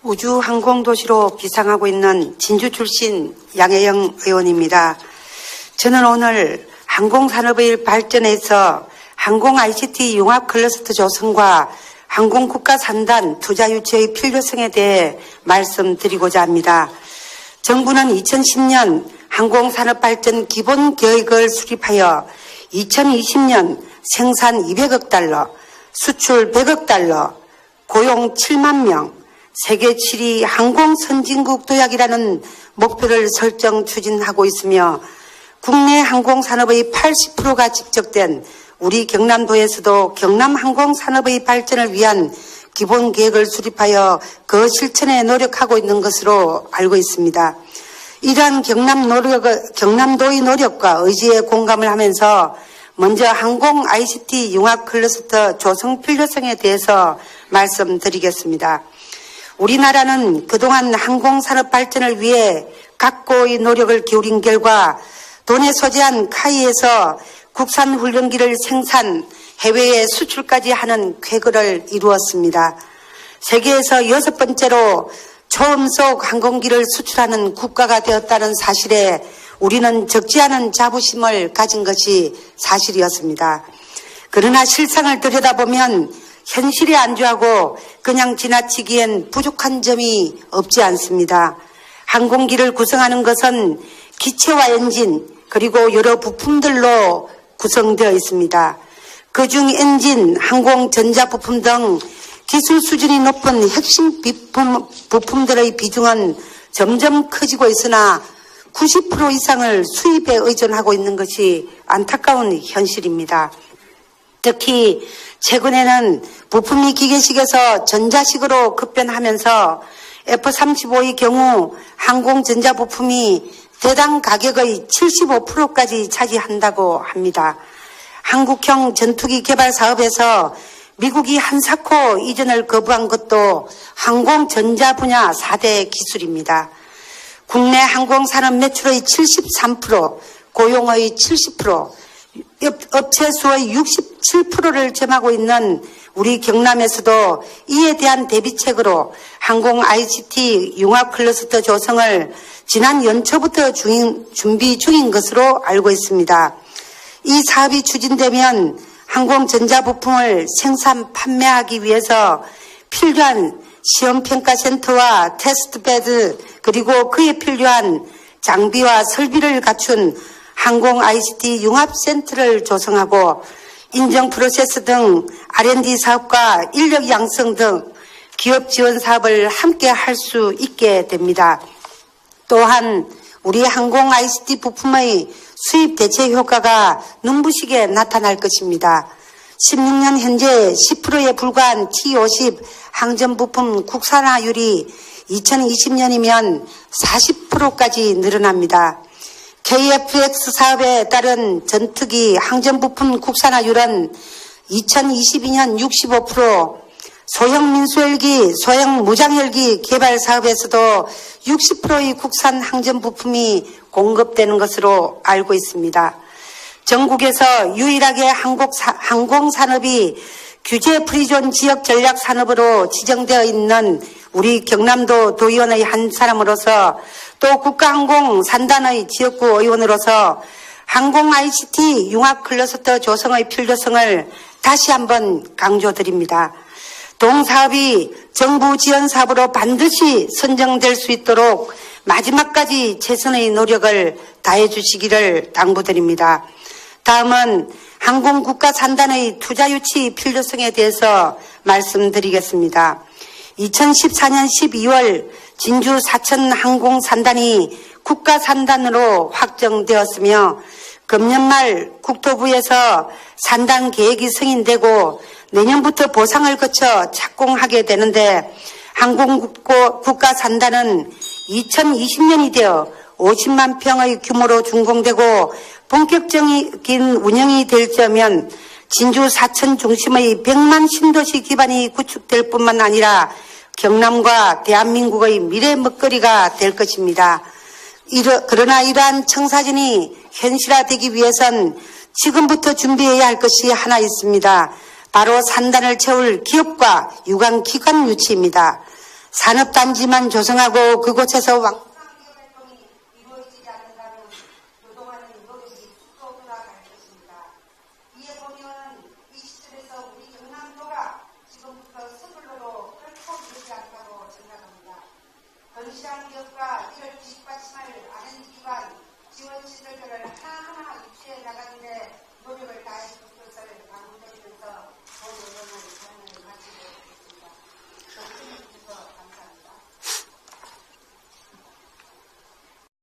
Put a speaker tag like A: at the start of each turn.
A: 우주항공도시로 비상하고 있는 진주 출신 양혜영 의원입니다. 저는 오늘 항공산업의 발전에서 항공 ICT 융합 클러스터 조성과 항공국가산단 투자 유치의 필요성에 대해 말씀드리고자 합니다. 정부는 2010년 항공산업발전 기본계획을 수립하여 2020년 생산 200억 달러, 수출 100억 달러, 고용 7만 명, 세계 7위 항공선진국 도약이라는 목표를 설정 추진하고 있으며 국내 항공산업의 80%가 집적된 우리 경남도에서도 경남항공산업의 발전을 위한 기본계획을 수립하여 그 실천에 노력하고 있는 것으로 알고 있습니다. 이러한 경남도의 노력과 의지에 공감을 하면서 먼저 항공 ICT 융합 클러스터 조성 필요성에 대해서 말씀드리겠습니다. 우리나라는 그동안 항공산업 발전을 위해 각고의 노력을 기울인 결과 도내 소재한 카이에서 국산 훈련기를 생산, 해외에 수출까지 하는 쾌거를 이루었습니다. 세계에서 6번째로 초음속 항공기를 수출하는 국가가 되었다는 사실에 우리는 적지 않은 자부심을 가진 것이 사실이었습니다. 그러나 실상을 들여다보면 현실에 안주하고 그냥 지나치기엔 부족한 점이 없지 않습니다. 항공기를 구성하는 것은 기체와 엔진 그리고 여러 부품들로 구성되어 있습니다. 그중 엔진, 항공 전자부품 등 기술 수준이 높은 핵심 부품들의 비중은 점점 커지고 있으나 90% 이상을 수입에 의존하고 있는 것이 안타까운 현실입니다. 특히 최근에는 부품이 기계식에서 전자식으로 급변하면서 F-35의 경우 항공 전자부품이 대당 가격의 75%까지 차지한다고 합니다. 한국형 전투기 개발 사업에서 미국이 한사코 이전을 거부한 것도 항공 전자 분야 4대 기술입니다. 국내 항공산업 매출의 73%, 고용의 70%, 업체 수의 67%를 점하고 있는 우리 경남에서도 이에 대한 대비책으로 항공 ICT 융합 클러스터 조성을 지난 연초부터 준비 중인 것으로 알고 있습니다. 이 사업이 추진되면 항공 전자부품을 생산 판매하기 위해서 필요한 시험평가센터와 테스트베드 그리고 그에 필요한 장비와 설비를 갖춘 항공 ICT 융합센터를 조성하고 인정 프로세스 등 R&D 사업과 인력 양성 등 기업 지원 사업을 함께 할 수 있게 됩니다. 또한 우리 항공 ICT 부품의 수입 대체 효과가 눈부시게 나타날 것입니다. 16년 현재 10%에 불과한 T50 항전 부품 국산화율이 2020년이면 40%까지 늘어납니다. KF-X 사업에 따른 전투기 항전 부품 국산화율은 2022년 65%, 소형 민수헬기, 소형 무장헬기 개발 사업에서도 60%의 국산 항전 부품이 공급되는 것으로 알고 있습니다. 전국에서 유일하게 항공산업이 규제 프리존 지역 전략 산업으로 지정되어 있는 우리 경남도 도의원의 한 사람으로서 또 국가항공산단의 지역구 의원으로서 항공 ICT 융합 클러스터 조성의 필요성을 다시 한번 강조드립니다. 동사업이 정부 지원 사업으로 반드시 선정될 수 있도록 마지막까지 최선의 노력을 다해 주시기를 당부드립니다. 다음은 항공국가산단의 투자 유치 필요성에 대해서 말씀드리겠습니다. 2014년 12월 진주 사천 항공산단이 국가산단으로 확정되었으며 금년 말 국토부에서 산단 계획이 승인되고 내년부터 보상을 거쳐 착공하게 되는데 항공국가산단은 2020년이 되어 50만 평의 규모로 준공되고 본격적인 운영이 될 때면 진주 사천 중심의 100만 신도시 기반이 구축될 뿐만 아니라 경남과 대한민국의 미래 먹거리가 될 것입니다. 그러나 이러한 청사진이 현실화되기 위해선 지금부터 준비해야 할 것이 하나 있습니다. 바로 산단을 채울 기업과 유관기관 유치입니다. 산업단지만 조성하고 그곳에서 왕성기업 활동이 이루어지지 않는다면 노동하는 노력이 쑥 돌아갈 것입니다. 이에 보면 이 시점에서 우리 경남도가 지금부터 서둘러도 결코 이르지 않다고 생각합니다. 건시한 기업과 이를 뒷받침할 R&D기관 지원 시설들을 하나하나 유치해 나가는데 노력을 다해 줄 것을 당부드립니다.